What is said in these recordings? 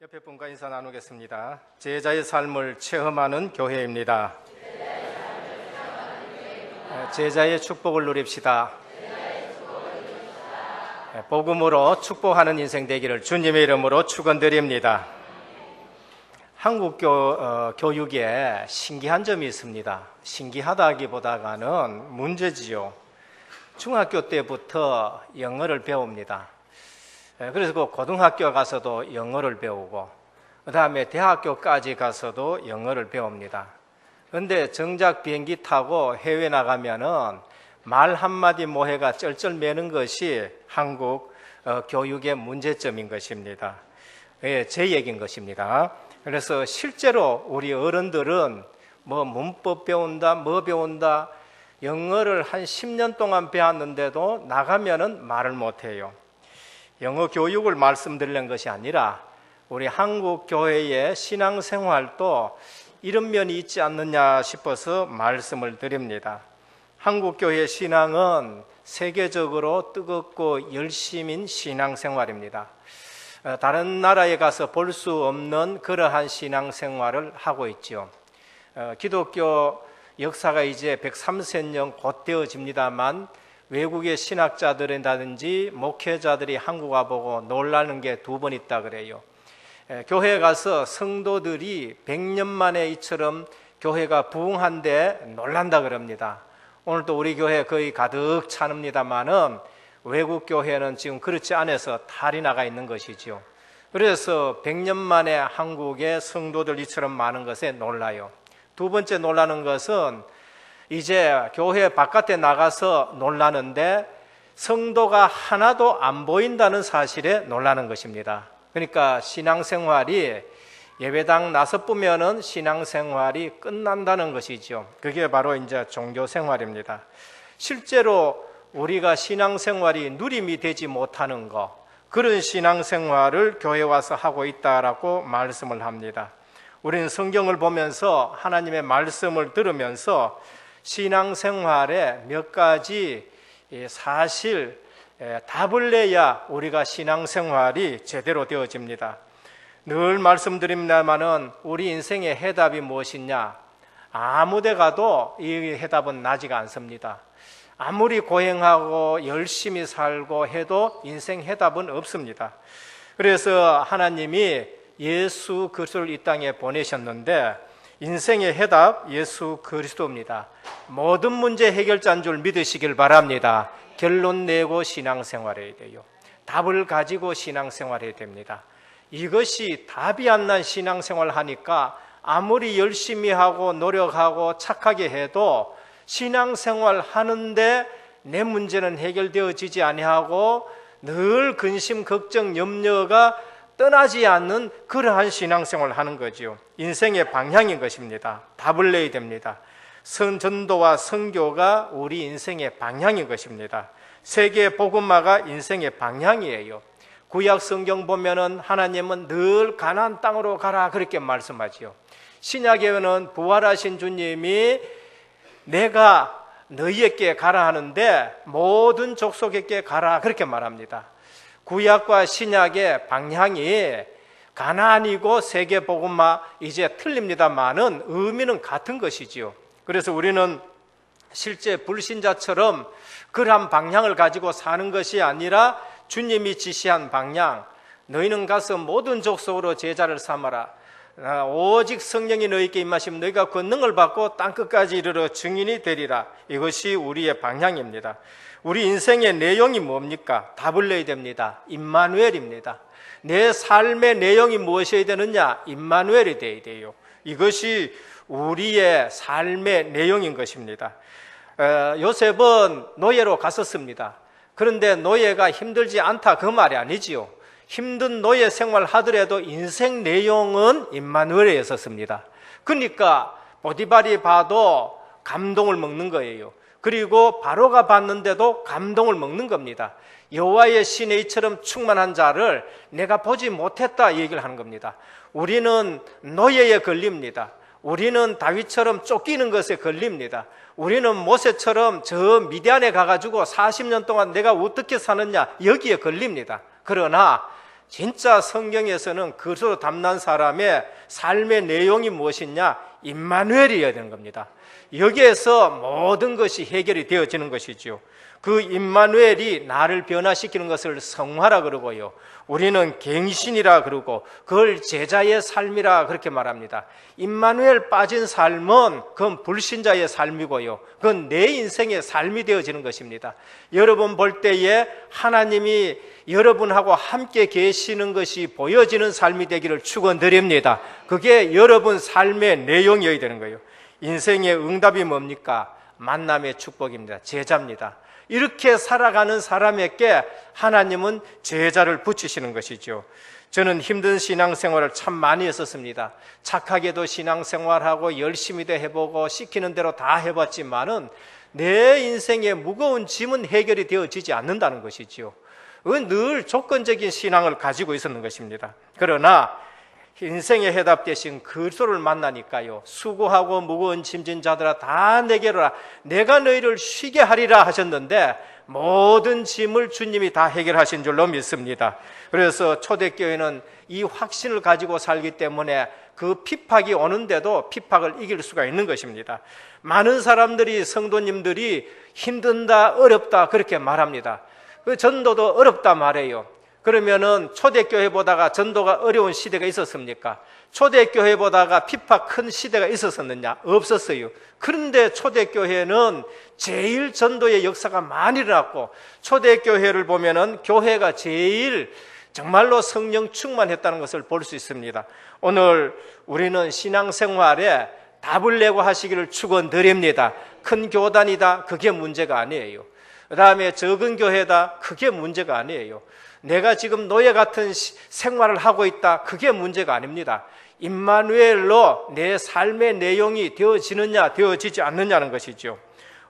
옆에 분과 인사 나누겠습니다. 제자의 삶을 체험하는 교회입니다. 제자의 축복을 누립시다. 복음으로 축복하는 인생 되기를 주님의 이름으로 축원드립니다. 한국 교육에 신기한 점이 있습니다. 신기하다기보다는 문제지요. 중학교 때부터 영어를 배웁니다. 그래서 그 고등학교 가서도 영어를 배우고 그 다음에 대학교까지 가서도 영어를 배웁니다. 그런데 정작 비행기 타고 해외 나가면은 말 한마디 모해가 쩔쩔 매는 것이 한국 교육의 문제점인 것입니다. 제 얘기인 것입니다. 그래서 실제로 우리 어른들은 뭐 문법 배운다, 뭐 배운다, 영어를 한 10년 동안 배웠는데도 나가면은 말을 못해요. 영어 교육을 말씀드리는 것이 아니라 우리 한국 교회의 신앙생활도 이런 면이 있지 않느냐 싶어서 말씀을 드립니다. 한국 교회의 신앙은 세계적으로 뜨겁고 열심인 신앙생활입니다. 다른 나라에 가서 볼 수 없는 그러한 신앙생활을 하고 있죠. 기독교 역사가 이제 130년 곧 되어집니다만 외국의 신학자들이라든지 목회자들이 한국 와보고 놀라는 게 2번 있다 그래요. 교회에 가서 성도들이 100년 만에 이처럼 교회가 부흥한데 놀란다 그럽니다. 오늘도 우리 교회 거의 가득 차는입니다만은 외국 교회는 지금 그렇지 않아서 탈이 나가 있는 것이죠. 그래서 100년 만에 한국의 성도들 이처럼 많은 것에 놀라요. 2번째 놀라는 것은 이제 교회 바깥에 나가서 놀라는데 성도가 하나도 안 보인다는 사실에 놀라는 것입니다. 그러니까 신앙생활이 예배당 나서보면은 신앙생활이 끝난다는 것이죠. 그게 바로 이제 종교생활입니다. 실제로 우리가 신앙생활이 누림이 되지 못하는 것, 그런 신앙생활을 교회에 와서 하고 있다라고 말씀을 합니다. 우리는 성경을 보면서 하나님의 말씀을 들으면서 신앙생활에 몇 가지 사실 답을 내야 우리가 신앙생활이 제대로 되어집니다. 늘 말씀드립니다마는 우리 인생의 해답이 무엇이냐? 아무 데 가도 이 해답은 나지가 않습니다. 아무리 고행하고 열심히 살고 해도 인생 해답은 없습니다. 그래서 하나님이 예수 그리스도를 이 땅에 보내셨는데 인생의 해답 예수 그리스도입니다. 모든 문제 해결자인 줄 믿으시길 바랍니다. 결론 내고 신앙생활해야 돼요. 답을 가지고 신앙생활해야 됩니다. 이것이 답이 안 난 신앙생활 하니까 아무리 열심히 하고 노력하고 착하게 해도 신앙생활 하는데 내 문제는 해결되어지지 아니하고 늘 근심, 걱정, 염려가 떠나지 않는 그러한 신앙생활을 하는 거죠. 인생의 방향인 것입니다. 답을 내야 됩니다. 전도와 선교가 우리 인생의 방향인 것입니다. 세계 복음화가 인생의 방향이에요. 구약 성경 보면은 하나님은 늘 가나안 땅으로 가라 그렇게 말씀하지요. 신약에는 부활하신 주님이 내가 너희에게 가라 하는데 모든 족속에게 가라 그렇게 말합니다. 구약과 신약의 방향이 가나안이고 세계복음화 이제 틀립니다만은 의미는 같은 것이지요. 그래서 우리는 실제 불신자처럼 그러한 방향을 가지고 사는 것이 아니라 주님이 지시한 방향, 너희는 가서 모든 족속으로 제자를 삼아라. 오직 성령이 너희에게 임하시면 너희가 권능을 받고 땅끝까지 이르러 증인이 되리라. 이것이 우리의 방향입니다. 우리 인생의 내용이 뭡니까? 답을 내야 됩니다. 임마누엘입니다. 내 삶의 내용이 무엇이어야 되느냐? 임마누엘이 되어야 돼요. 이것이 우리의 삶의 내용인 것입니다. 요셉은 노예로 갔었습니다. 그런데 노예가 힘들지 않다 그 말이 아니지요. 힘든 노예 생활 하더라도 인생 내용은 임마누엘이었습니다. 그러니까 보디발이 봐도 감동을 먹는 거예요. 그리고 바로가 봤는데도 감동을 먹는 겁니다. 여호와의 신의 이처럼 충만한 자를 내가 보지 못했다 얘기를 하는 겁니다. 우리는 노예에 걸립니다. 우리는 다윗처럼 쫓기는 것에 걸립니다. 우리는 모세처럼 저 미디안에 가가지고 40년 동안 내가 어떻게 사느냐 여기에 걸립니다. 그러나 진짜 성경에서는 그리스도로 담난 사람의 삶의 내용이 무엇이냐? 임마누엘이어야 되는 겁니다. 여기에서 모든 것이 해결이 되어지는 것이죠. 그 임마누엘이 나를 변화시키는 것을 성화라 그러고요, 우리는 갱신이라 그러고 그걸 제자의 삶이라 그렇게 말합니다. 임마누엘 빠진 삶은 그건 불신자의 삶이고요, 그건 내 인생의 삶이 되어지는 것입니다. 여러분 볼 때에 하나님이 여러분하고 함께 계시는 것이 보여지는 삶이 되기를 축원드립니다. 그게 여러분 삶의 내용이어야 되는 거예요. 인생의 응답이 뭡니까? 만남의 축복입니다. 제자입니다. 이렇게 살아가는 사람에게 하나님은 제자를 붙이시는 것이죠. 저는 힘든 신앙생활을 참 많이 했었습니다. 착하게도 신앙생활하고 열심히도 해보고 시키는 대로 다 해봤지만은 내 인생의 무거운 짐은 해결이 되어지지 않는다는 것이죠. 늘 조건적인 신앙을 가지고 있었는 것입니다. 그러나 인생의 해답 대신 그리스도를 만나니까요, 수고하고 무거운 짐진 자들아 다 내게로 와, 내가 너희를 쉬게 하리라 하셨는데 모든 짐을 주님이 다 해결하신 줄로 믿습니다. 그래서 초대교회는 이 확신을 가지고 살기 때문에 그 핍박이 오는데도 핍박을 이길 수가 있는 것입니다. 많은 사람들이, 성도님들이 힘든다, 어렵다 그렇게 말합니다. 그 전도도 어렵다 말해요. 그러면은 초대교회보다가 전도가 어려운 시대가 있었습니까? 초대교회보다가 핍박 큰 시대가 있었었느냐? 없었어요. 그런데 초대교회는 제일 전도의 역사가 많이 일어났고, 초대교회를 보면은 교회가 제일 정말로 성령 충만했다는 것을 볼 수 있습니다. 오늘 우리는 신앙생활에 답을 내고 하시기를 축원드립니다. 큰 교단이다, 그게 문제가 아니에요. 그 다음에 적은 교회다, 그게 문제가 아니에요. 내가 지금 노예 같은 생활을 하고 있다, 그게 문제가 아닙니다. 임마누엘로 내 삶의 내용이 되어지느냐 되어지지 않느냐는 것이죠.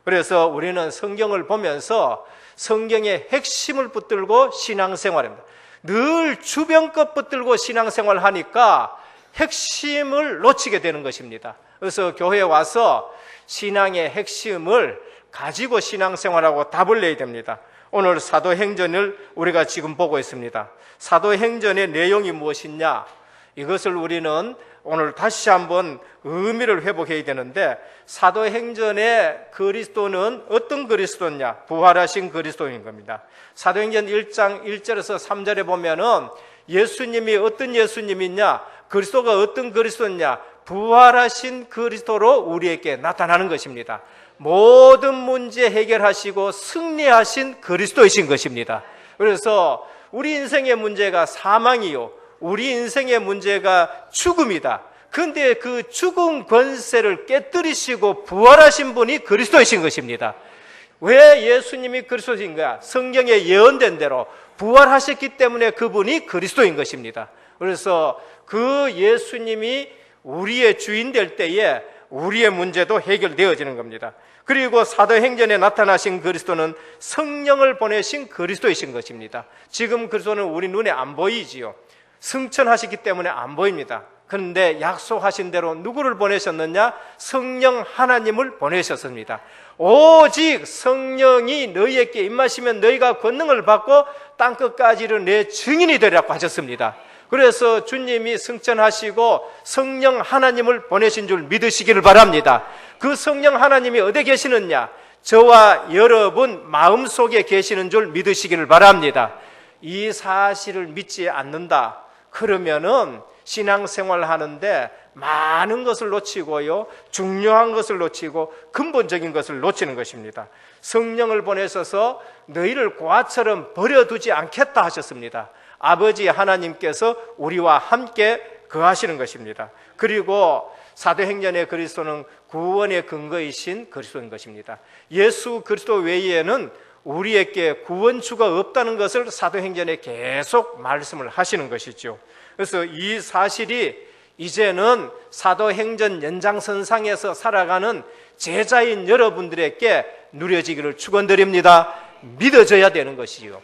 그래서 우리는 성경을 보면서 성경의 핵심을 붙들고 신앙생활합니다. 늘 주변 것 붙들고 신앙생활을 하니까 핵심을 놓치게 되는 것입니다. 그래서 교회에 와서 신앙의 핵심을 가지고 신앙생활하고 답을 내야 됩니다. 오늘 사도행전을 우리가 지금 보고 있습니다. 사도행전의 내용이 무엇이냐? 이것을 우리는 오늘 다시 한번 의미를 회복해야 되는데, 사도행전의 그리스도는 어떤 그리스도냐? 부활하신 그리스도인 겁니다. 사도행전 1장 1절에서 3절에 보면은 예수님이 어떤 예수님이냐? 그리스도가 어떤 그리스도냐? 부활하신 그리스도로 우리에게 나타나는 것입니다. 모든 문제 해결하시고 승리하신 그리스도이신 것입니다. 그래서 우리 인생의 문제가 사망이요, 우리 인생의 문제가 죽음이다. 그런데 그 죽음 권세를 깨뜨리시고 부활하신 분이 그리스도이신 것입니다. 왜 예수님이 그리스도인가? 성경에 예언된 대로 부활하셨기 때문에 그분이 그리스도인 것입니다. 그래서 그 예수님이 우리의 주인 될 때에 우리의 문제도 해결되어지는 겁니다. 그리고 사도행전에 나타나신 그리스도는 성령을 보내신 그리스도이신 것입니다. 지금 그리스도는 우리 눈에 안 보이지요. 승천하시기 때문에 안 보입니다. 그런데 약속하신 대로 누구를 보내셨느냐? 성령 하나님을 보내셨습니다. 오직 성령이 너희에게 임하시면 너희가 권능을 받고 땅끝까지를 내 증인이 되리라고 하셨습니다. 그래서 주님이 승천하시고 성령 하나님을 보내신 줄 믿으시기를 바랍니다. 그 성령 하나님이 어디 계시느냐? 저와 여러분 마음속에 계시는 줄 믿으시기를 바랍니다. 이 사실을 믿지 않는다 그러면은 신앙생활 하는데 많은 것을 놓치고요, 중요한 것을 놓치고 근본적인 것을 놓치는 것입니다. 성령을 보내셔서 너희를 고아처럼 버려두지 않겠다 하셨습니다. 아버지 하나님께서 우리와 함께 거하시는 것입니다. 그리고 사도행전의 그리스도는 구원의 근거이신 그리스도인 것입니다. 예수 그리스도 외에는 우리에게 구원주가 없다는 것을 사도행전에 계속 말씀을 하시는 것이죠. 그래서 이 사실이 이제는 사도행전 연장선상에서 살아가는 제자인 여러분들에게 누려지기를 축원드립니다. 믿어져야 되는 것이요.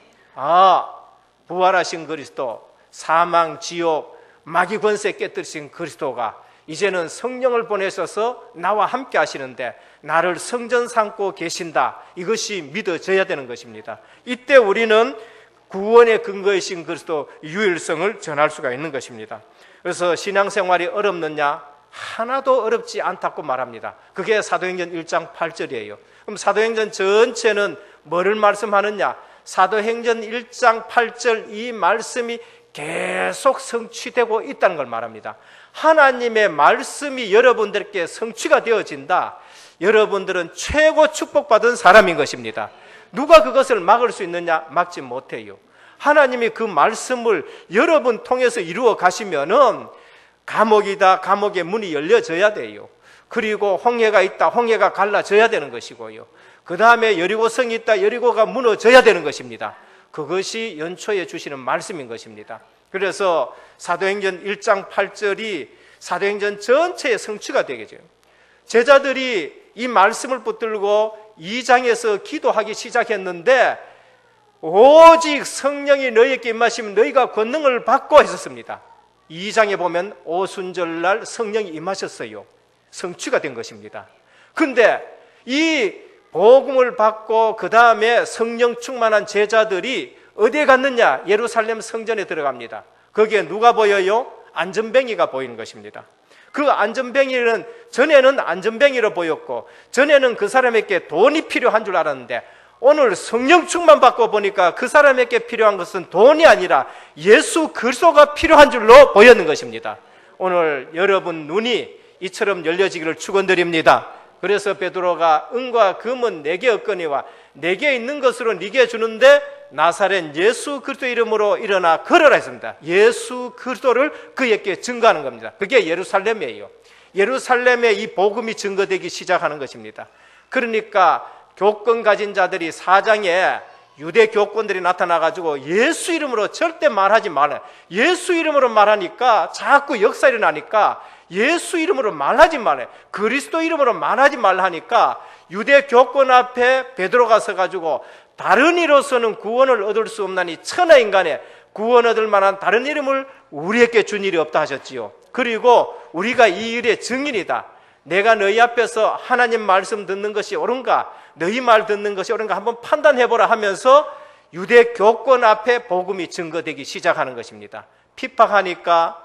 부활하신 그리스도, 사망, 지옥, 마귀 권세 깨뜨리신 그리스도가 이제는 성령을 보내셔서 나와 함께 하시는데 나를 성전 삼고 계신다. 이것이 믿어져야 되는 것입니다. 이때 우리는 구원의 근거이신 그리스도 유일성을 전할 수가 있는 것입니다. 그래서 신앙생활이 어렵느냐? 하나도 어렵지 않다고 말합니다. 그게 사도행전 1장 8절이에요. 그럼 사도행전 전체는 뭐를 말씀하느냐? 사도행전 1장 8절 이 말씀이 계속 성취되고 있다는 걸 말합니다. 하나님의 말씀이 여러분들께 성취가 되어진다. 여러분들은 최고 축복받은 사람인 것입니다. 누가 그것을 막을 수 있느냐? 막지 못해요. 하나님이 그 말씀을 여러분 통해서 이루어 가시면은 감옥이다, 감옥의 문이 열려져야 돼요. 그리고 홍해가 있다, 홍해가 갈라져야 되는 것이고요. 그 다음에 여리고성이 있다, 여리고가 무너져야 되는 것입니다. 그것이 연초에 주시는 말씀인 것입니다. 그래서 사도행전 1장 8절이 사도행전 전체의 성취가 되겠죠. 제자들이 이 말씀을 붙들고 2장에서 기도하기 시작했는데 오직 성령이 너희에게 임하시면 너희가 권능을 받고 했었습니다. 2장에 보면 오순절날 성령이 임하셨어요. 성취가 된 것입니다. 그런데 이 복음을 받고 그 다음에 성령 충만한 제자들이 어디에 갔느냐? 예루살렘 성전에 들어갑니다. 거기에 누가 보여요? 안전뱅이가 보이는 것입니다. 그 안전뱅이는 전에는 안전뱅이로 보였고 전에는 그 사람에게 돈이 필요한 줄 알았는데 오늘 성령 충만 받고 보니까 그 사람에게 필요한 것은 돈이 아니라 예수 그리스도가 필요한 줄로 보였는 것입니다. 오늘 여러분 눈이 이처럼 열려지기를 축원드립니다. 그래서 베드로가 은과 금은 내게 없거니와 내게 있는 것으로 네게 주는데 나사렛 예수 그리스도 이름으로 일어나 걸어라 했습니다. 예수 그리스도를 그에게 증거하는 겁니다. 그게 예루살렘이에요. 예루살렘에 이 복음이 증거되기 시작하는 것입니다. 그러니까 교권 가진 자들이 4장에 유대 교권들이 나타나가지고 예수 이름으로 절대 말하지 말라. 예수 이름으로 말하니까 자꾸 역사 일어나니까 예수 이름으로 말하지 말라. 그리스도 이름으로 말하지 말라 하니까 유대 교권 앞에 베드로가 서가지고 다른 이로서는 구원을 얻을 수 없나니 천하 인간에 구원 얻을 만한 다른 이름을 우리에게 준 일이 없다 하셨지요. 그리고 우리가 이 일의 증인이다. 내가 너희 앞에서 하나님 말씀 듣는 것이 옳은가, 너희 말 듣는 것이 옳은가 한번 판단해보라 하면서 유대 교권 앞에 복음이 증거되기 시작하는 것입니다. 핍박하니까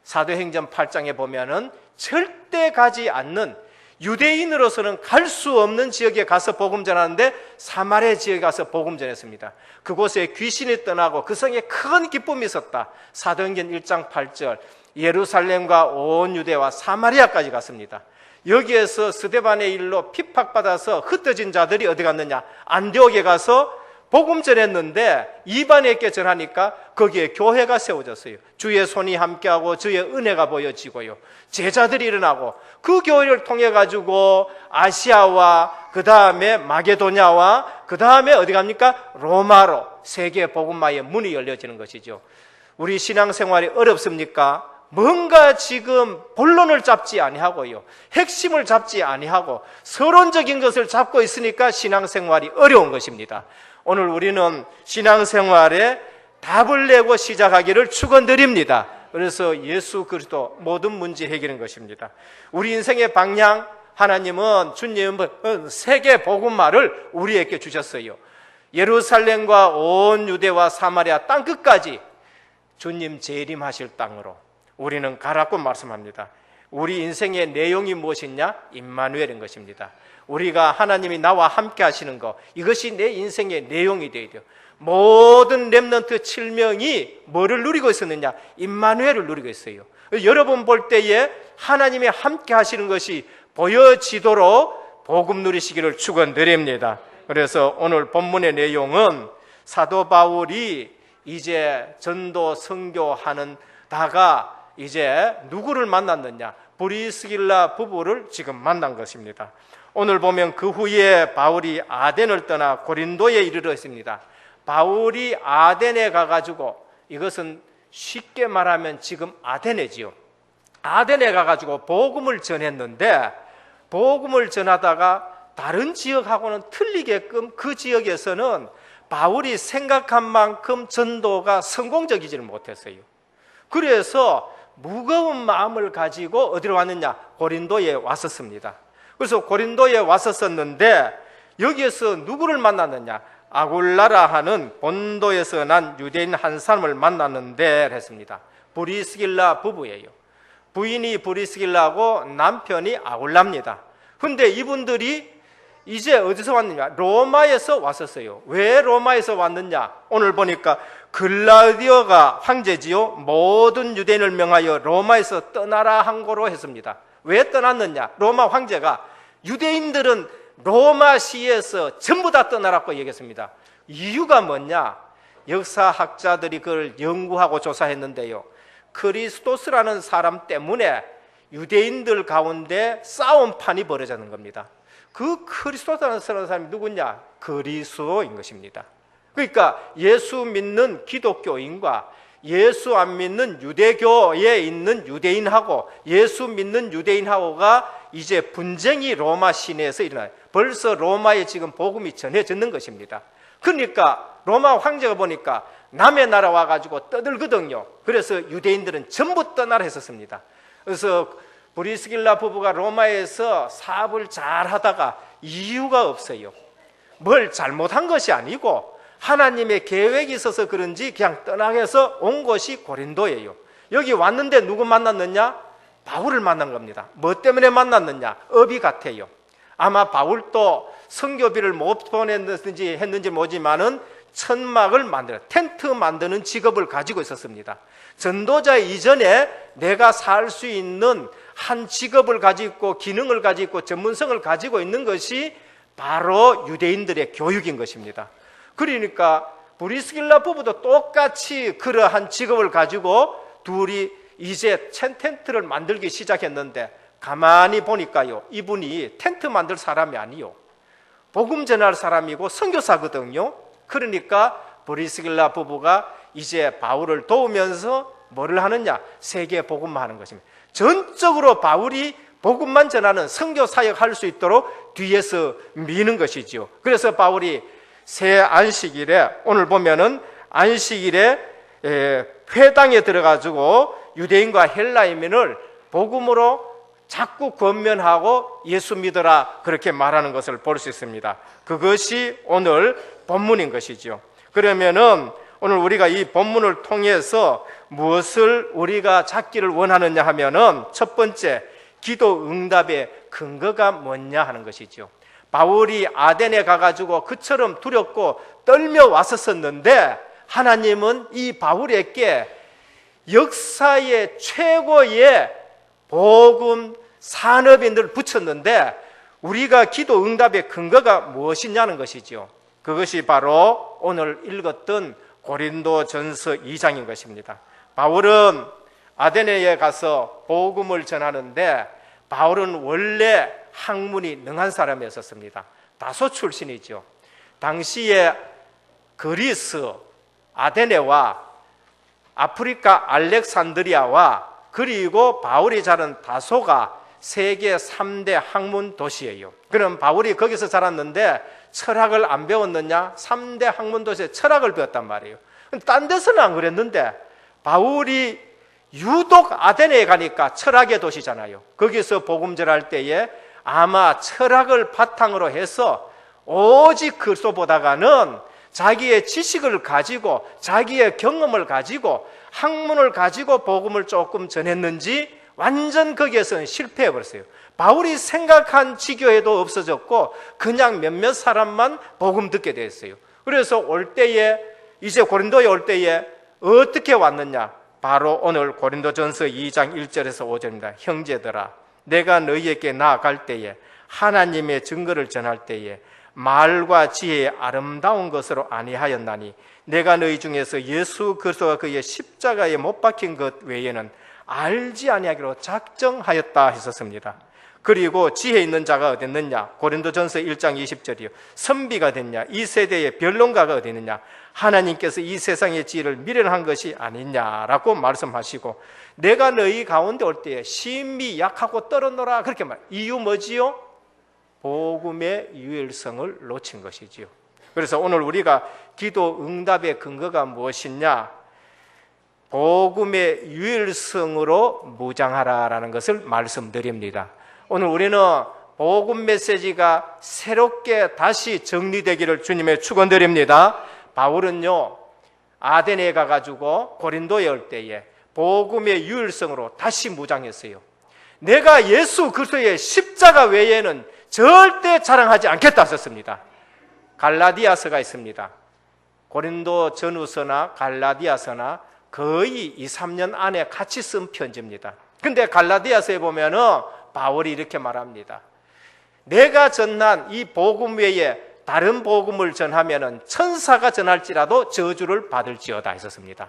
사도행전 8장에 보면은 절대 가지 않는, 유대인으로서는 갈 수 없는 지역에 가서 복음 전하는데 사마리아 지역에 가서 복음 전했습니다. 그곳에 귀신이 떠나고 그 성에 큰 기쁨이 있었다. 사도행전 1장 8절 예루살렘과 온 유대와 사마리아까지 갔습니다. 여기에서 스데반의 일로 핍박받아서 흩어진 자들이 어디 갔느냐? 안디옥에 가서 복음 전했는데 이방인에게 전하니까 거기에 교회가 세워졌어요. 주의 손이 함께하고 주의 은혜가 보여지고요. 제자들이 일어나고 그 교회를 통해 가지고 아시아와 그 다음에 마게도냐와 그 다음에 어디 갑니까? 로마로 세계 복음화의 문이 열려지는 것이죠. 우리 신앙생활이 어렵습니까? 뭔가 지금 본론을 잡지 아니하고요, 핵심을 잡지 아니하고 서론적인 것을 잡고 있으니까 신앙생활이 어려운 것입니다. 오늘 우리는 신앙생활에 답을 내고 시작하기를 축원드립니다. 그래서 예수 그리스도 모든 문제 해결인 것입니다. 우리 인생의 방향, 하나님은 주님은 세계 복음화를 우리에게 주셨어요. 예루살렘과 온 유대와 사마리아 땅끝까지 주님 재림하실 땅으로 우리는 가라고 말씀합니다. 우리 인생의 내용이 무엇이냐? 임마누엘인 것입니다. 우리가 하나님이 나와 함께 하시는 것, 이것이 내 인생의 내용이 되어야 돼요. 모든 렘넌트 7명이 뭐를 누리고 있었느냐? 임마누엘을 누리고 있어요. 여러분 볼 때에 하나님이 함께 하시는 것이 보여지도록 복음 누리시기를 축원드립니다. 그래서 오늘 본문의 내용은 사도 바울이 이제 전도 선교하는 다가 이제 누구를 만났느냐? 브리스길라 부부를 지금 만난 것입니다. 오늘 보면 그 후에 바울이 아덴을 떠나 고린도에 이르렀습니다. 바울이 아덴에 가가지고, 이것은 쉽게 말하면 지금 아테네지요. 아덴에 가가지고 복음을 전했는데, 복음을 전하다가 다른 지역하고는 틀리게끔 그 지역에서는 바울이 생각한 만큼 전도가 성공적이지를 못했어요. 그래서 무거운 마음을 가지고 어디로 왔느냐? 고린도에 왔었습니다. 그래서 고린도에 왔었는데 여기에서 누구를 만났느냐? 아굴라라 하는 본도에서 난 유대인 한 사람을 만났는데 했습니다. 브리스길라 부부예요. 부인이 브리스길라고 남편이 아굴라입니다. 근데 이분들이 이제 어디서 왔느냐? 로마에서 왔었어요. 왜 로마에서 왔느냐? 오늘 보니까 글라우디오가 황제지요. 모든 유대인을 명하여 로마에서 떠나라 한 거로 했습니다. 왜 떠났느냐? 로마 황제가 유대인들은 로마시에서 전부 다 떠나라고 얘기했습니다. 이유가 뭐냐? 역사학자들이 그걸 연구하고 조사했는데요. 크리스토스라는 사람 때문에 유대인들 가운데 싸움판이 벌어지는 겁니다. 그 크리스토스라는 사람이 누구냐? 그리스도인 것입니다. 그러니까 예수 믿는 기독교인과 예수 안 믿는 유대교에 있는 유대인하고 예수 믿는 유대인하고가 이제 분쟁이 로마 시내에서 일어나요. 벌써 로마에 지금 복음이 전해졌는 것입니다. 그러니까 로마 황제가 보니까 남의 나라 와가지고 떠들거든요. 그래서 유대인들은 전부 떠나라 했었습니다. 그래서 브리스길라 부부가 로마에서 사업을 잘 하다가 이유가 없어요. 뭘 잘못한 것이 아니고 하나님의 계획이 있어서 그런지 그냥 떠나게서 온 곳이 고린도예요. 여기 왔는데 누구 만났느냐? 바울을 만난 겁니다. 뭐 때문에 만났느냐? 업이 같아요. 아마 바울도 선교비를 못 보냈는지 했는지 모르지만은 천막을 만들어 텐트 만드는 직업을 가지고 있었습니다. 전도자 이전에 내가 살 수 있는 한 직업을 가지고 있고 기능을 가지고 있고 전문성을 가지고 있는 것이 바로 유대인들의 교육인 것입니다. 그러니까 브리스길라 부부도 똑같이 그러한 직업을 가지고 둘이 이제 텐트를 만들기 시작했는데 가만히 보니까요, 이분이 텐트 만들 사람이 아니요, 복음 전할 사람이고 선교사거든요. 그러니까 브리스길라 부부가 이제 바울을 도우면서 뭐를 하느냐? 세계 복음만 하는 것입니다. 전적으로 바울이 복음만 전하는 선교 사역 할 수 있도록 뒤에서 미는 것이지요. 그래서 바울이 새 안식일에, 오늘 보면은 안식일에 회당에 들어가지고 유대인과 헬라인을 복음으로 자꾸 권면하고 예수 믿어라 그렇게 말하는 것을 볼 수 있습니다. 그것이 오늘 본문인 것이죠. 그러면은 오늘 우리가 이 본문을 통해서 무엇을 우리가 찾기를 원하느냐 하면은 첫 번째, 기도 응답의 근거가 뭐냐 하는 것이죠. 바울이 아덴에 가가지고 그처럼 두렵고 떨며 왔었는데 하나님은 이 바울에게 역사의 최고의 복음 산업인들을 붙였는데 우리가 기도 응답의 근거가 무엇이냐는 것이죠. 그것이 바로 오늘 읽었던 고린도전서 2장인 것입니다. 바울은 아데네에 가서 복음을 전하는데 바울은 원래 학문이 능한 사람이었습니다. 다소 출신이죠. 당시에 그리스 아데네와 아프리카 알렉산드리아와 그리고 바울이 자란 다소가 세계 3대 학문 도시예요. 그럼 바울이 거기서 자랐는데 철학을 안 배웠느냐? 3대 학문 도시에 철학을 배웠단 말이에요. 딴 데서는 안 그랬는데 바울이 유독 아테네에 가니까 철학의 도시잖아요. 거기서 복음 전할 때에 아마 철학을 바탕으로 해서 오직 글소 보다가는 자기의 지식을 가지고 자기의 경험을 가지고 학문을 가지고 복음을 조금 전했는지 완전 거기에서는 실패해버렸어요. 바울이 생각한 지교회도 없어졌고 그냥 몇몇 사람만 복음 듣게 됐어요. 그래서 올 때에 이제 고린도에 올 때에 어떻게 왔느냐? 바로 오늘 고린도전서 2장 1절에서 5절입니다. 형제들아, 내가 너희에게 나아갈 때에 하나님의 증거를 전할 때에 말과 지혜의 아름다운 것으로 아니하였나니 내가 너희 중에서 예수 그리스도가 그의 십자가에 못 박힌 것 외에는 알지 아니하기로 작정하였다 했었습니다. 그리고 지혜 있는 자가 어디 있느냐? 고린도전서 1장 20절이요. 선비가 됐냐? 이 세대의 변론가가 어디 있느냐? 하나님께서 이 세상의 지혜를 미련한 것이 아니냐라고 말씀하시고, 내가 너희 가운데 올 때에 심히 약하고 떨어노라 그렇게 말. 이유 뭐지요? 복음의 유일성을 놓친 것이지요. 그래서 오늘 우리가 기도 응답의 근거가 무엇이냐? 복음의 유일성으로 무장하라라는 것을 말씀드립니다. 오늘 우리는 복음 메시지가 새롭게 다시 정리되기를 주님의 축원드립니다. 바울은요, 아덴에 가가지고 고린도에 올 때에 복음의 유일성으로 다시 무장했어요. 내가 예수 그리스도의 십자가 외에는 절대 자랑하지 않겠다 썼습니다. 갈라디아서가 있습니다. 고린도 전후서나 갈라디아서나 거의 2, 3년 안에 같이 쓴 편지입니다. 근데 갈라디아서에 보면은 바울이 이렇게 말합니다. 내가 전한 이 복음 외에 다른 복음을 전하면은 천사가 전할지라도 저주를 받을지어다 했었습니다.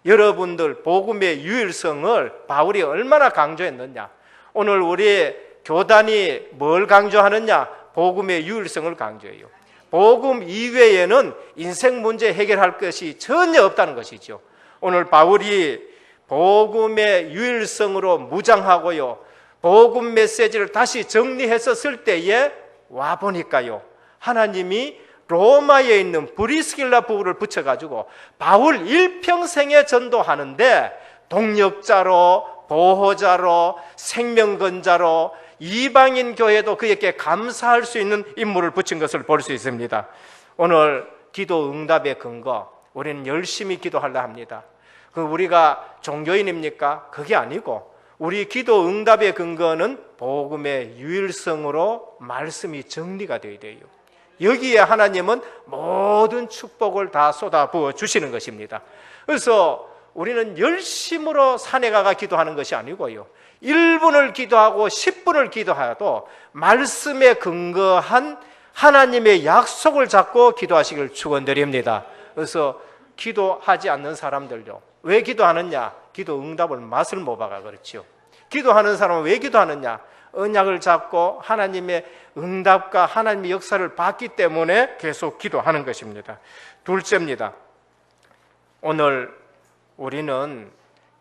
여러분들 복음의 유일성을 바울이 얼마나 강조했느냐. 오늘 우리 교단이 뭘 강조하느냐? 복음의 유일성을 강조해요. 복음 이외에는 인생 문제 해결할 것이 전혀 없다는 것이죠. 오늘 바울이 복음의 유일성으로 무장하고요, 복음 메시지를 다시 정리해서 쓸 때에 와보니까요, 하나님이 로마에 있는 브리스길라 부부를 붙여가지고 바울 일평생에 전도하는데 동력자로, 보호자로, 생명건자로 이방인 교회도 그에게 감사할 수 있는 인물을 붙인 것을 볼 수 있습니다. 오늘 기도 응답의 근거, 우리는 열심히 기도하려 합니다. 그 우리가 종교인입니까? 그게 아니고 우리 기도 응답의 근거는 복음의 유일성으로 말씀이 정리가 되어야 돼요. 여기에 하나님은 모든 축복을 다 쏟아부어 주시는 것입니다. 그래서 우리는 열심으로 산에 가가 기도하는 것이 아니고요, 1분을 기도하고 10분을 기도하여도 말씀에 근거한 하나님의 약속을 잡고 기도하시길 축원드립니다. 그래서 기도하지 않는 사람들요, 왜 기도하느냐? 기도 응답을 맛을 못 봐가 그렇죠. 기도하는 사람은 왜 기도하느냐? 언약을 잡고 하나님의 응답과 하나님의 역사를 봤기 때문에 계속 기도하는 것입니다. 둘째입니다. 오늘 우리는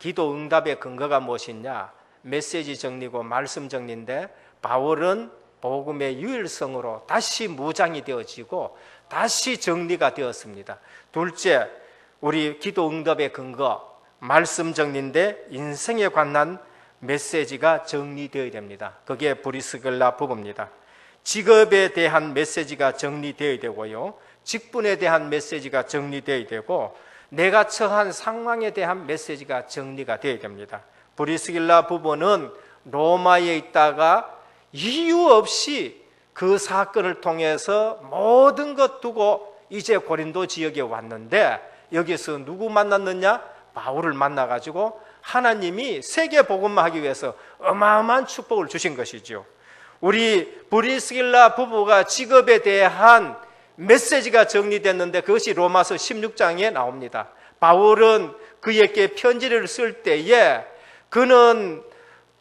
기도 응답의 근거가 무엇이냐? 메시지 정리고 말씀 정리인데 바울은 복음의 유일성으로 다시 무장이 되어지고 다시 정리가 되었습니다. 둘째, 우리 기도 응답의 근거 말씀 정리인데 인생에 관한 메시지가 정리되어야 됩니다. 그게 브리스길라 부부입니다. 직업에 대한 메시지가 정리되어야 되고요, 직분에 대한 메시지가 정리되어야 되고 내가 처한 상황에 대한 메시지가 정리가 되어야 됩니다. 브리스길라 부부는 로마에 있다가 이유 없이 그 사건을 통해서 모든 것 두고 이제 고린도 지역에 왔는데 여기서 누구 만났느냐? 바울을 만나가지고 하나님이 세계 복음만 하기 위해서 어마어마한 축복을 주신 것이죠. 우리 브리스길라 부부가 직업에 대한 메시지가 정리됐는데 그것이 로마서 16장에 나옵니다. 바울은 그에게 편지를 쓸 때에 그는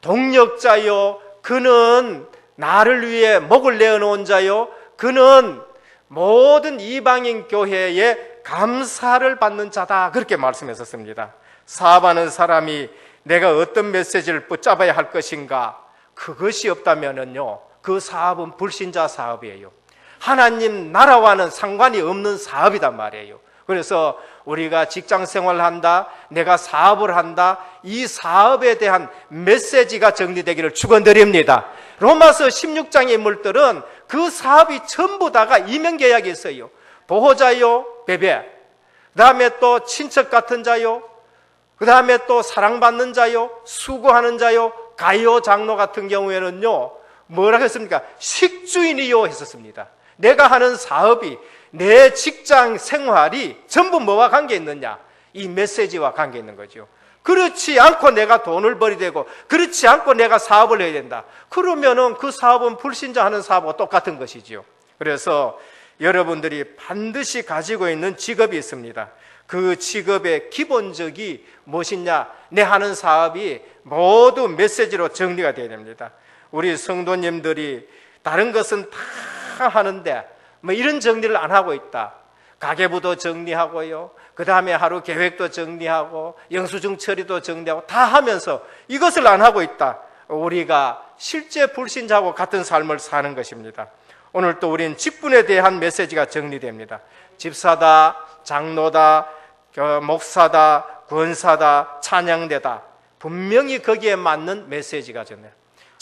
동력자요, 그는 나를 위해 목을 내어놓은 자요, 그는 모든 이방인 교회에 감사를 받는 자다, 그렇게 말씀했었습니다. 사업하는 사람이 내가 어떤 메시지를 붙잡아야 할 것인가, 그것이 없다면요 그 사업은 불신자 사업이에요. 하나님 나라와는 상관이 없는 사업이단 말이에요. 그래서 우리가 직장 생활한다, 내가 사업을 한다, 이 사업에 대한 메시지가 정리되기를 축원드립니다. 로마서 16장의 인물들은 그 사업이 전부 다가 이면계약이 있어요. 보호자요, 베베, 그 다음에 또 친척 같은 자요, 그 다음에 또 사랑받는 자요, 수고하는 자요, 가요 장로 같은 경우에는요 뭐라고 했습니까? 식주인이요 했었습니다. 내가 하는 사업이, 내 직장 생활이 전부 뭐와 관계 있느냐? 이 메시지와 관계 있는 거죠. 그렇지 않고 내가 돈을 벌이 되고 그렇지 않고 내가 사업을 해야 된다, 그러면은 그 사업은 불신자 하는 사업과 똑같은 것이죠. 그래서 여러분들이 반드시 가지고 있는 직업이 있습니다. 그 직업의 기본적이 무엇이냐? 내 하는 사업이 모두 메시지로 정리가 되어야 됩니다. 우리 성도님들이 다른 것은 다 하는데 뭐 이런 정리를 안 하고 있다. 가계부도 정리하고요, 그 다음에 하루 계획도 정리하고 영수증 처리도 정리하고 다 하면서 이것을 안 하고 있다. 우리가 실제 불신자하고 같은 삶을 사는 것입니다. 오늘 또 우리는 직분에 대한 메시지가 정리됩니다. 집사다, 장로다, 목사다, 권사다, 찬양대다, 분명히 거기에 맞는 메시지가 전해요.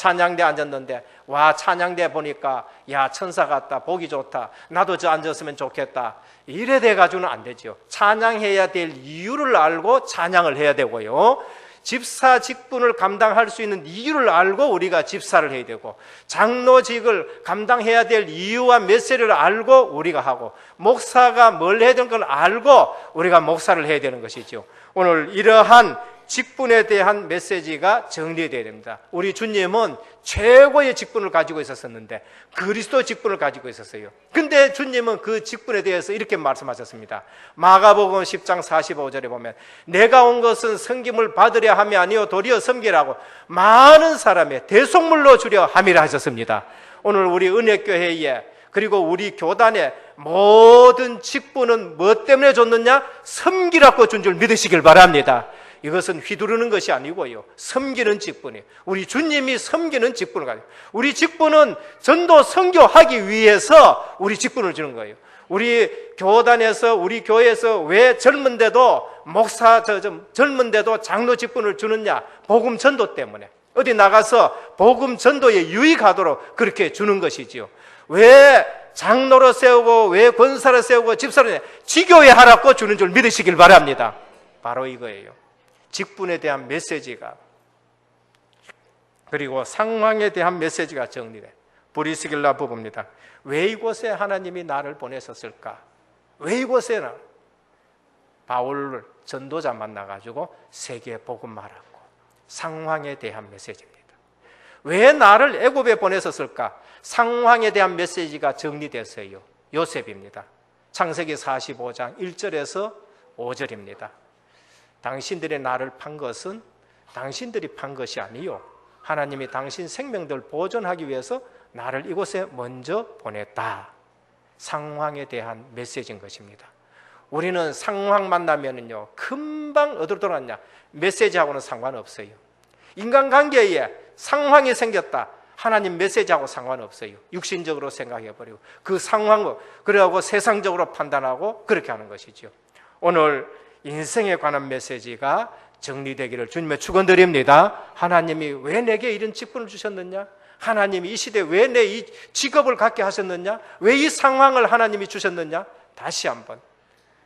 찬양대 앉았는데 와 찬양대 보니까 야 천사 같다 보기 좋다 나도 저 앉았으면 좋겠다 이래 돼가지고는 안 되죠. 찬양해야 될 이유를 알고 찬양을 해야 되고요. 집사 직분을 감당할 수 있는 이유를 알고 우리가 집사를 해야 되고 장로직을 감당해야 될 이유와 메시지를 알고 우리가 하고 목사가 뭘 해야 되는 걸 알고 우리가 목사를 해야 되는 것이죠. 오늘 이러한 직분에 대한 메시지가 정리되어야 됩니다. 우리 주님은 최고의 직분을 가지고 있었는데 그리스도 직분을 가지고 있었어요. 근데 주님은 그 직분에 대해서 이렇게 말씀하셨습니다. 마가복음 10장 45절에 보면 내가 온 것은 섬김을 받으려 함이 아니요 도리어 섬기라고 많은 사람의 대속물로 주려 함이라 하셨습니다. 오늘 우리 은혜교회에 그리고 우리 교단의 모든 직분은 뭐 때문에 줬느냐? 섬기라고 준 줄 믿으시길 바랍니다. 이것은 휘두르는 것이 아니고요. 섬기는 직분이에요. 우리 주님이 섬기는 직분을 가지고 우리 직분은 전도 선교하기 위해서 우리 직분을 주는 거예요. 우리 교단에서 우리 교회에서 왜 젊은데도 목사 젊은데도 장로 직분을 주느냐? 복음 전도 때문에. 어디 나가서 복음 전도에 유익하도록 그렇게 주는 것이지요. 왜 장로로 세우고 왜 권사로 세우고 집사로 지교회 하라고 주는 줄 믿으시길 바랍니다. 바로 이거예요. 직분에 대한 메시지가 그리고 상황에 대한 메시지가 정리돼. 브리스길라 부부입니다. 왜 이곳에 하나님이 나를 보내셨을까? 왜 이곳에 바울을 전도자 만나가지고 세계 복음 말하고 상황에 대한 메시지입니다. 왜 나를 애굽에 보내셨을까? 상황에 대한 메시지가 정리됐어요. 요셉입니다. 창세기 45장 1절에서 5절입니다. 당신들의 나를 판 것은 당신들이 판 것이 아니요 하나님이 당신 생명들 보존하기 위해서 나를 이곳에 먼저 보냈다. 상황에 대한 메시지인 것입니다. 우리는 상황 만나면은요 금방 어디로 돌아왔냐? 메시지하고는 상관없어요. 인간관계에 상황이 생겼다. 하나님 메시지하고 상관없어요. 육신적으로 생각해버리고 그 상황을 그래하고 세상적으로 판단하고 그렇게 하는 것이죠. 오늘 인생에 관한 메시지가 정리되기를 주님의 축원드립니다. 하나님이 왜 내게 이런 직분을 주셨느냐? 하나님이 이 시대에 왜 내 이 직업을 갖게 하셨느냐? 왜 이 상황을 하나님이 주셨느냐? 다시 한번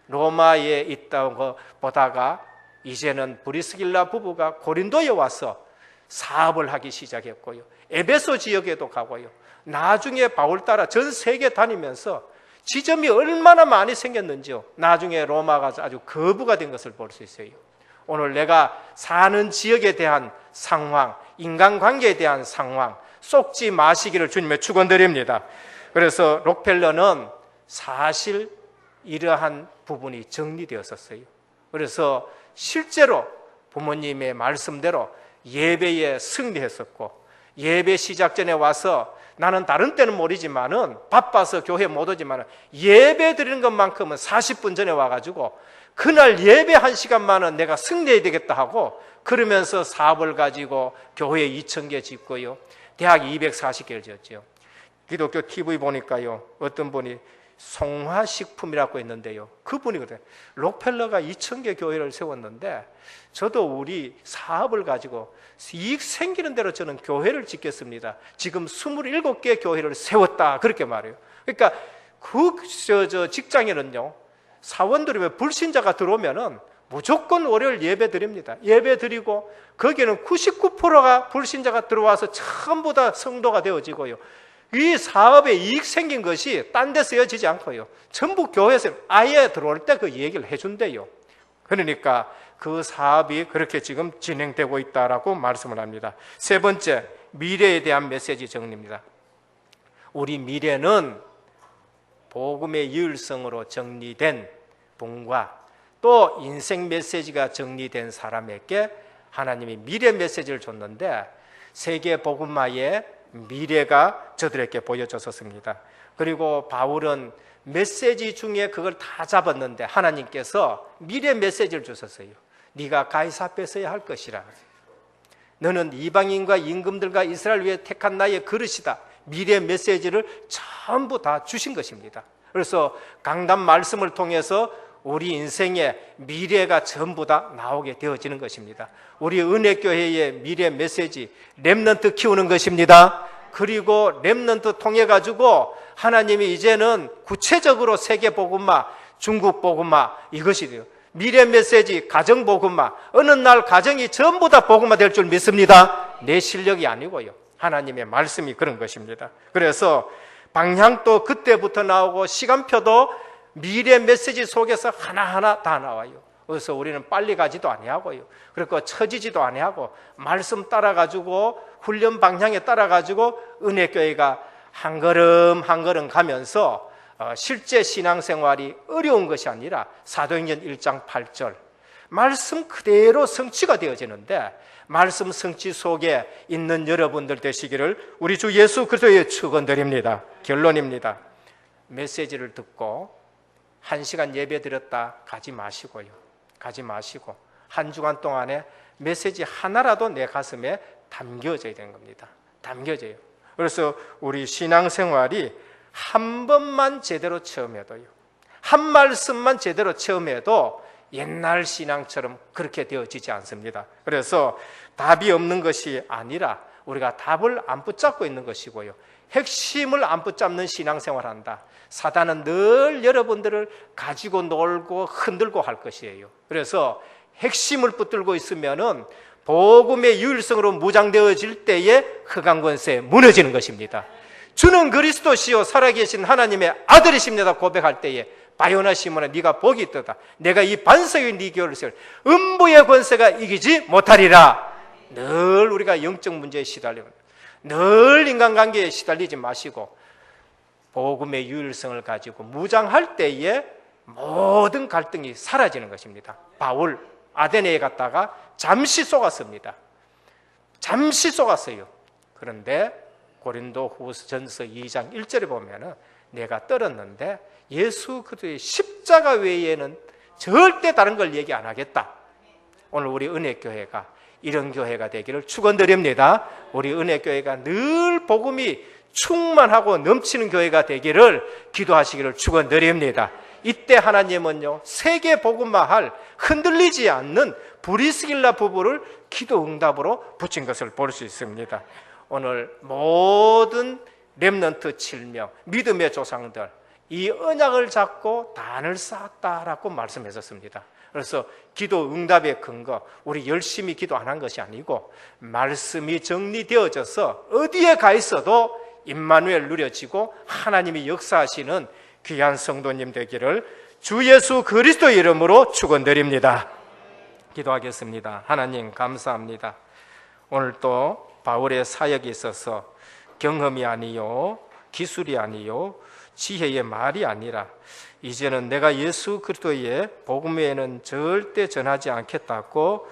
로마에 있다는 거 보다가 이제는 브리스길라 부부가 고린도에 와서 사업을 하기 시작했고요. 에베소 지역에도 가고요. 나중에 바울 따라 전 세계 다니면서 지점이 얼마나 많이 생겼는지요. 나중에 로마가 아주 거부가 된 것을 볼 수 있어요. 오늘 내가 사는 지역에 대한 상황, 인간관계에 대한 상황 쏙지 마시기를 주님의 축원드립니다. 그래서 록펠러는 사실 이러한 부분이 정리되었었어요. 그래서 실제로 부모님의 말씀대로 예배에 승리했었고 예배 시작 전에 와서 나는 다른 때는 모르지만은 바빠서 교회 못 오지만은 예배 드리는 것만큼은 40분 전에 와가지고 그날 예배 1시간만은 내가 승리해야 되겠다 하고 그러면서 사업을 가지고 교회 2,000개 짓고요. 대학 240개를 지었죠. 기독교 TV 보니까요. 어떤 분이 송화식품이라고 있는데요. 그분이거든요. 록펠러가 2,000개 교회를 세웠는데 저도 우리 사업을 가지고 이익 생기는 대로 저는 교회를 짓겠습니다. 지금 27개 교회를 세웠다. 그렇게 말해요. 그러니까 그 직장에는요. 사원들이 왜 불신자가 들어오면은 무조건 월요일 예배 드립니다. 예배 드리고 거기에는 99%가 불신자가 들어와서 전부 다 성도가 되어지고요. 이 사업에 이익 생긴 것이 딴 데 쓰여지지 않고요. 전부 교회에서 아예 들어올 때 그 얘기를 해준대요. 그러니까 그 사업이 그렇게 지금 진행되고 있다라고 말씀을 합니다. 세 번째, 미래에 대한 메시지 정리입니다. 우리 미래는 복음의 유일성으로 정리된 분과 또 인생 메시지가 정리된 사람에게 하나님이 미래 메시지를 줬는데 세계 복음화의 미래가 저들에게 보여졌었습니다. 그리고 바울은 메시지 중에 그걸 다 잡았는데 하나님께서 미래 메시지를 주셨어요. 네가 가이사 앞에 서야 할 것이라. 너는 이방인과 임금들과 이스라엘 위에 택한 나의 그릇이다. 미래 메시지를 전부 다 주신 것입니다. 그래서 강단 말씀을 통해서 우리 인생의 미래가 전부 다 나오게 되어지는 것입니다. 우리 은혜교회의 미래 메시지 렘넌트 키우는 것입니다. 그리고 렘넌트 통해 가지고 하나님이 이제는 구체적으로 세계 복음화, 중국 복음화 이것이 돼요. 미래 메시지 가정 복음화, 어느 날 가정이 전부 다 복음화 될 줄 믿습니다. 내 실력이 아니고요, 하나님의 말씀이 그런 것입니다. 그래서 방향도 그때부터 나오고 시간표도 미래 메시지 속에서 하나하나 다 나와요. 그래서 우리는 빨리 가지도 아니하고요, 그리고 처지지도 아니하고 말씀 따라가지고 훈련 방향에 따라가지고 은혜교회가 한 걸음 한 걸음 가면서 실제 신앙생활이 어려운 것이 아니라 사도행전 1장 8절 말씀 그대로 성취가 되어지는데, 말씀 성취 속에 있는 여러분들 되시기를 우리 주 예수 그리스도의 축원드립니다. 결론입니다. 메시지를 듣고 1시간 예배 드렸다 가지 마시고요, 가지 마시고 한 주간 동안에 메시지 하나라도 내 가슴에 담겨져야 되는 겁니다. 담겨져요. 그래서 우리 신앙생활이 한 번만 제대로 체험해도요, 한 말씀만 제대로 체험해도 옛날 신앙처럼 그렇게 되어지지 않습니다. 그래서 답이 없는 것이 아니라 우리가 답을 안 붙잡고 있는 것이고요, 핵심을 안 붙잡는 신앙생활을 한다. 사단은 늘 여러분들을 가지고 놀고 흔들고 할 것이에요. 그래서 핵심을 붙들고 있으면은 복음의 유일성으로 무장되어질 때에 흑암 권세 무너지는 것입니다. 주는 그리스도시요 살아계신 하나님의 아들이십니다 고백할 때에 바요나 시몬아 네가 복이 있도다. 내가 이 반석의 네 결을 음부의 권세가 이기지 못하리라. 늘 우리가 영적 문제에 시달리면 늘 인간관계에 시달리지 마시고 복음의 유일성을 가지고 무장할 때에 모든 갈등이 사라지는 것입니다. 바울 아데네에 갔다가 잠시 속았습니다. 잠시 속았어요. 그런데 고린도 후전서 2장 1절에 보면은 내가 떨었는데 예수 그리스도의 십자가 외에는 절대 다른 걸 얘기 안 하겠다. 오늘 우리 은혜교회가 이런 교회가 되기를 축원드립니다. 우리 은혜교회가 늘 복음이 충만하고 넘치는 교회가 되기를 기도하시기를 축원드립니다. 이때 하나님은요, 세계 복음화할 흔들리지 않는 브리스길라 부부를 기도 응답으로 붙인 것을 볼 수 있습니다. 오늘 모든 렘넌트 7명 믿음의 조상들 이 언약을 잡고 단을 쌓았다라고 말씀하셨습니다. 그래서 기도 응답의 근거, 우리 열심히 기도 안 한 것이 아니고 말씀이 정리되어져서 어디에 가 있어도 임마누엘 누려지고 하나님이 역사하시는 귀한 성도님 되기를 주 예수 그리스도 이름으로 축원드립니다. 기도하겠습니다. 하나님 감사합니다. 오늘 또 바울의 사역에 있어서 경험이 아니요, 기술이 아니요, 지혜의 말이 아니라 이제는 내가 예수 그리스도의 복음 외에는 절대 전하지 않겠다고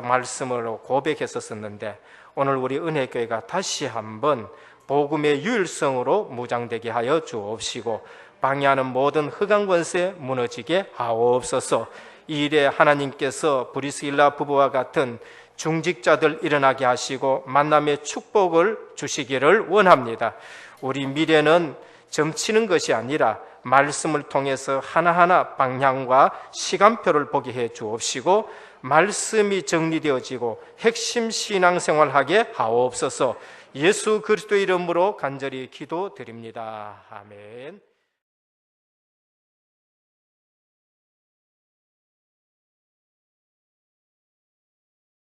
말씀으로 고백했었는데, 오늘 우리 은혜교회가 다시 한번 복음의 유일성으로 무장되게 하여 주옵시고 방해하는 모든 흑암 권세 무너지게 하옵소서. 이 일에 하나님께서 브리스길라 부부와 같은 중직자들 일어나게 하시고 만남의 축복을 주시기를 원합니다. 우리 미래는 점치는 것이 아니라 말씀을 통해서 하나하나 방향과 시간표를 보게 해 주옵시고 말씀이 정리되어지고 핵심 신앙생활하게 하옵소서. 예수 그리스도 이름으로 간절히 기도드립니다. 아멘.